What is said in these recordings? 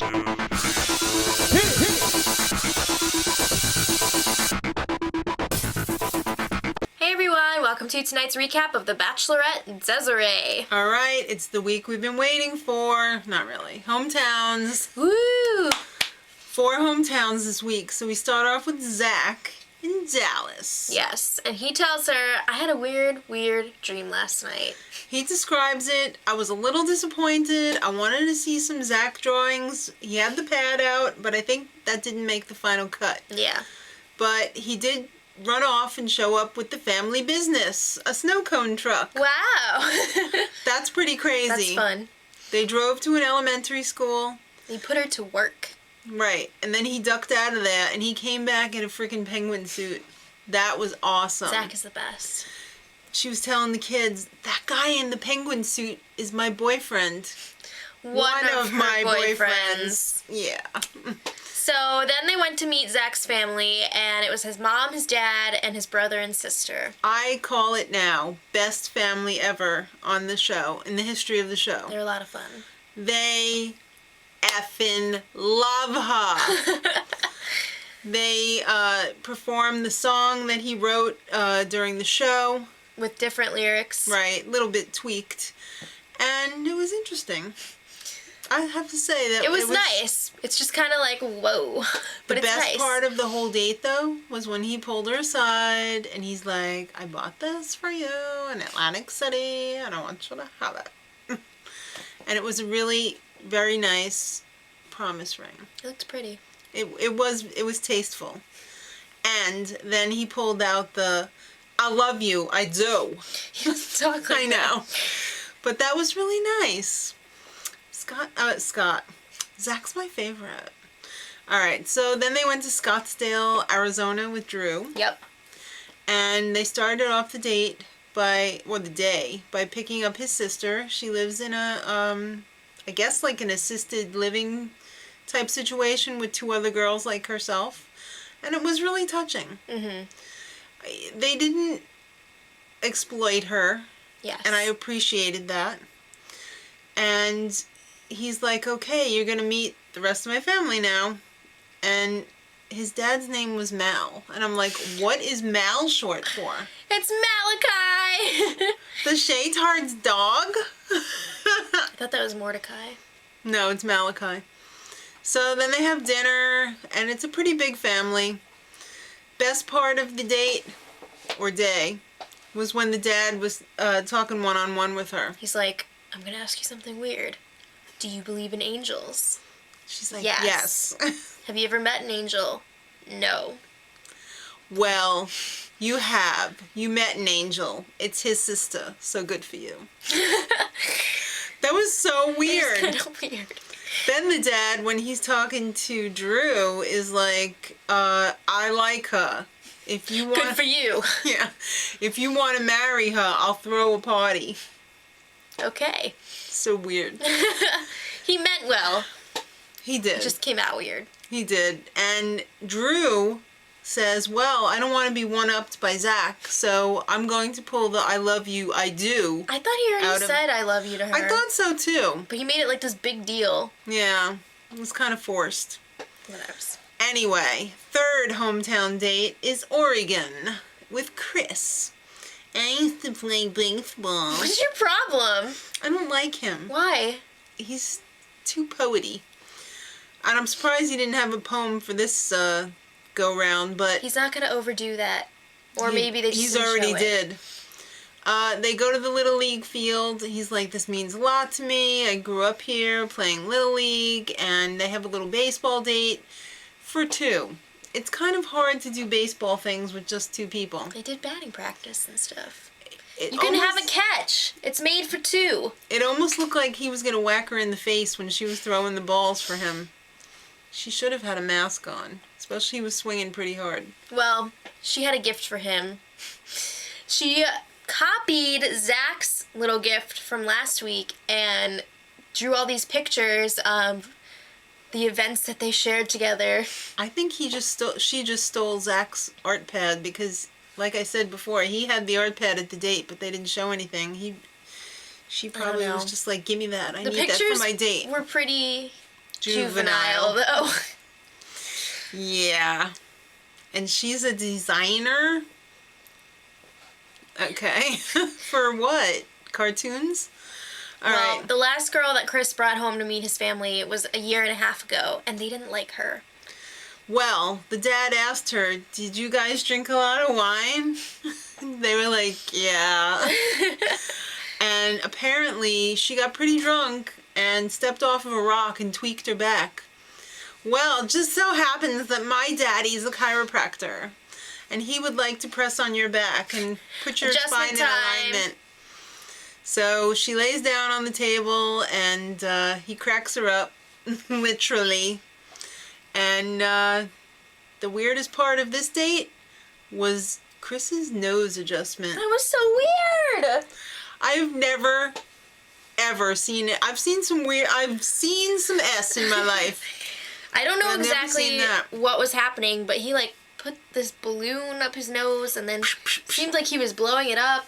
Hey everyone, welcome to tonight's recap of the Bachelorette Desiree. Alright, it's the week we've been waiting for. Not really. Hometowns. Woo! 4 hometowns this week. So we start off with Zach in Dallas. Yes, and he tells her, I had a weird dream last night. He describes it. I was a little disappointed. I wanted to see some Zach drawings. He had the pad out, but I think that didn't make the final cut. Yeah. But he did run off and show up with the family business, a snow cone truck. Wow! That's pretty crazy. That's fun. They drove to an elementary school. He put her to work. Right, and then he ducked out of there, and he came back in a freaking penguin suit. That was awesome. Zach is the best. She was telling the kids, that guy in the penguin suit is my boyfriend. One of my boyfriends. Yeah. So then they went to meet Zach's family, and it was his mom, his dad, and his brother and sister. I call it now best family ever on the show, in the history of the show. They're a lot of fun. They effing love her. They performed the song that he wrote during the show. With different lyrics. Right, a little bit tweaked. And it was interesting. I have to say that it was nice. It's just kind of like, whoa. But it's nice. The best part of the whole date, though, was when he pulled her aside and he's like, I bought this for you in Atlantic City and I want you to have it. And it was a really very nice promise ring. It looked pretty. It was tasteful. And then he pulled out the, I love you, I do. He doesn't talk like I know. But that was really nice. Scott. Zach's my favorite. Alright, so then they went to Scottsdale, Arizona with Drew. Yep. And they started off the day by picking up his sister. She lives in a, I guess like an assisted living type situation with 2 other girls like herself. And it was really touching. Mm-hmm. They didn't exploit her. Yes. And I appreciated that. And he's like, okay, you're going to meet the rest of my family now. And his dad's name was Mal. And I'm like, what is Mal short for? It's Malachi! The Shaytard's dog? I thought that was Mordecai. No, it's Malachi. So then they have dinner, and it's a pretty big family. Best part of the date, or day, was when the dad was talking one-on-one with her. He's like, I'm going to ask you something weird. Do you believe in angels? She's like, yes. Have you ever met an angel? No. Well, you have. You met an angel. It's his sister, so good for you. That was so weird. It's kind of weird. Then the dad, when he's talking to Drew, is like, I like her. If you want, good for you. Yeah. If you want to marry her, I'll throw a party. Okay. So weird. He meant well. He did. It just came out weird. He did. And Drew says, well, I don't want to be one-upped by Zach, so I'm going to pull the I love you, I do. I thought he already said I love you to her. I thought so too. But he made it like this big deal. Yeah. It was kind of forced. Whatever. Anyway, 3rd hometown date is Oregon with Chris. I used to play baseball. What's your problem? I don't like him. Why? He's too poety. And I'm surprised he didn't have a poem for this go-round, but... He's not going to overdo that. Or maybe they just He's already did. They go to the Little League field. He's like, this means a lot to me. I grew up here playing Little League. And they have a little baseball date for 2. It's kind of hard to do baseball things with just 2 people. They did batting practice and stuff. You can have a catch. It's made for 2. It almost looked like he was going to whack her in the face when she was throwing the balls for him. She should have had a mask on. Especially he was swinging pretty hard. Well, she had a gift for him. She copied Zach's little gift from last week and drew all these pictures of the events that they shared together. I think she just stole Zach's art pad because, like I said before, he had the art pad at the date, but they didn't show anything. She probably was just like, give me that. I need that for my date. The pictures were pretty juvenile though. Yeah. And she's a designer? Okay. For what? Cartoons? All Well, right. the last girl that Chris brought home to meet his family was a year and a half ago, and they didn't like her. Well, the dad asked her, did you guys drink a lot of wine? They were like, yeah. And apparently she got pretty drunk and stepped off of a rock and tweaked her back. Well, it just so happens that my daddy's a chiropractor, and he would like to press on your back and put your spine in alignment. So she lays down on the table, and he cracks her up, literally. And the weirdest part of this date was Chris's nose adjustment. That was so weird. I've never, ever seen it. I've seen some S in my life. I don't know I've never exactly seen that. what was happening, but he like put this balloon up his nose and then seemed like he was blowing it up.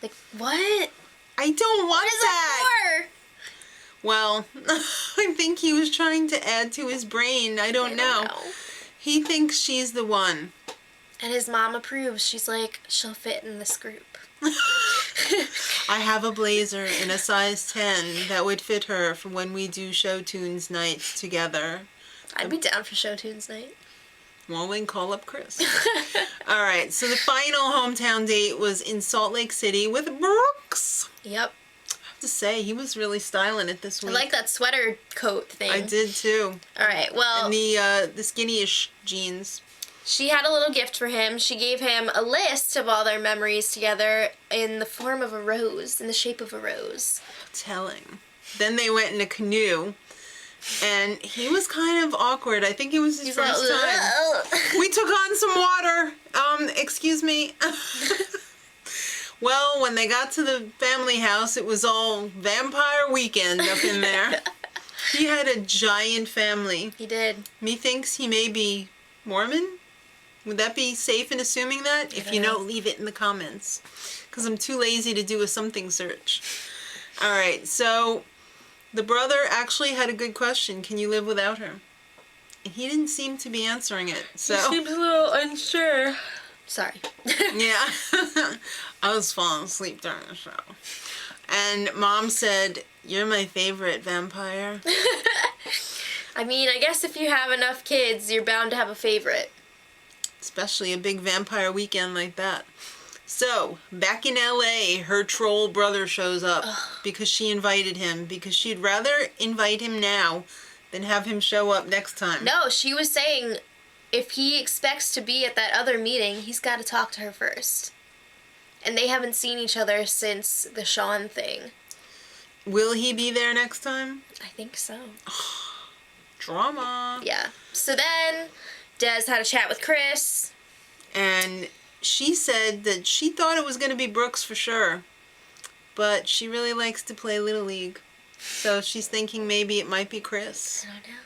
Like, what? I don't want What is that. it for? Well, I think he was trying to add to his brain. I don't know. He thinks she's the one. And his mom approves. She's like, she'll fit in this group. I have a blazer in a size 10 that would fit her for when we do show tunes nights together. I'd be down for show tunes night. Well, then call up Chris. All right, so the final hometown date was in Salt Lake City with Brooks. Yep. I have to say, he was really styling it this week. I like that sweater coat thing. I did too. All right, well. And the skinny-ish jeans. She had a little gift for him. She gave him a list of all their memories together in the form of a rose, in the shape of a rose. Telling. Then they went in a canoe, and he was kind of awkward. I think it was his first time. We took on some water. Excuse me. Well, when they got to the family house, it was all vampire weekend up in there. He had a giant family. He did. Methinks he may be Mormon. Would that be safe in assuming that? If you know, leave it in the comments. Because I'm too lazy to do a something search. Alright, so the brother actually had a good question. Can you live without her? And he didn't seem to be answering it. So He seems a little unsure. Sorry. yeah. I was falling asleep during the show. And Mom said, "You're my favorite vampire." I mean, I guess if you have enough kids, you're bound to have a favorite. Especially a big vampire weekend like that. So, back in LA, her troll brother shows up because she invited him, because she'd rather invite him now than have him show up next time. No, she was saying if he expects to be at that other meeting, he's got to talk to her first. And they haven't seen each other since the Sean thing. Will he be there next time? I think so. Drama. Yeah. So then, Des had a chat with Chris. And she said that she thought it was going to be Brooks for sure. But she really likes to play Little League. So she's thinking maybe it might be Chris. I don't know.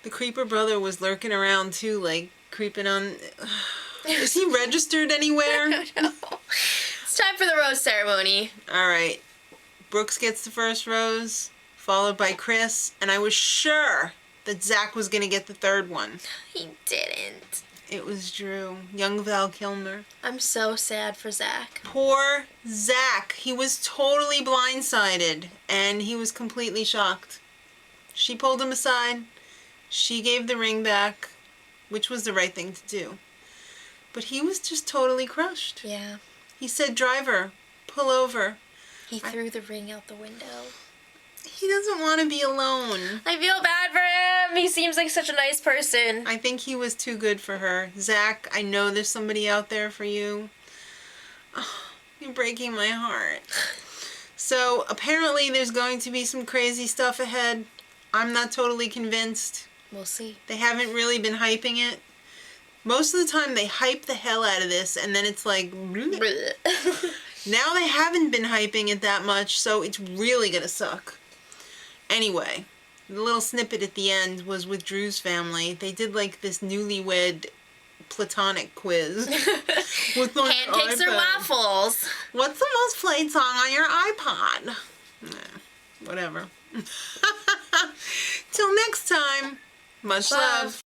The creeper brother was lurking around too, like creeping on. Is he registered anywhere? I don't know. It's time for the rose ceremony. Alright. Brooks gets the first rose, followed by Chris, and I was sure that Zach was going to get the third one. He didn't. It was Drew, young Val Kilmer. I'm so sad for Zach. Poor Zach. He was totally blindsided, and he was completely shocked. She pulled him aside. She gave the ring back, which was the right thing to do. But he was just totally crushed. Yeah. He said, "Driver, pull over." He threw the ring out the window. He doesn't want to be alone. I feel bad for him. He seems like such a nice person. I think he was too good for her. Zach, I know there's somebody out there for you. Oh, you're breaking my heart. So, apparently there's going to be some crazy stuff ahead. I'm not totally convinced. We'll see. They haven't really been hyping it. Most of the time they hype the hell out of this, and then it's like... Now they haven't been hyping it that much, so it's really gonna suck. Anyway, the little snippet at the end was with Drew's family. They did like this newlywed platonic quiz. With Pancakes or waffles? What's the most played song on your iPod? Whatever. Till next time, much love.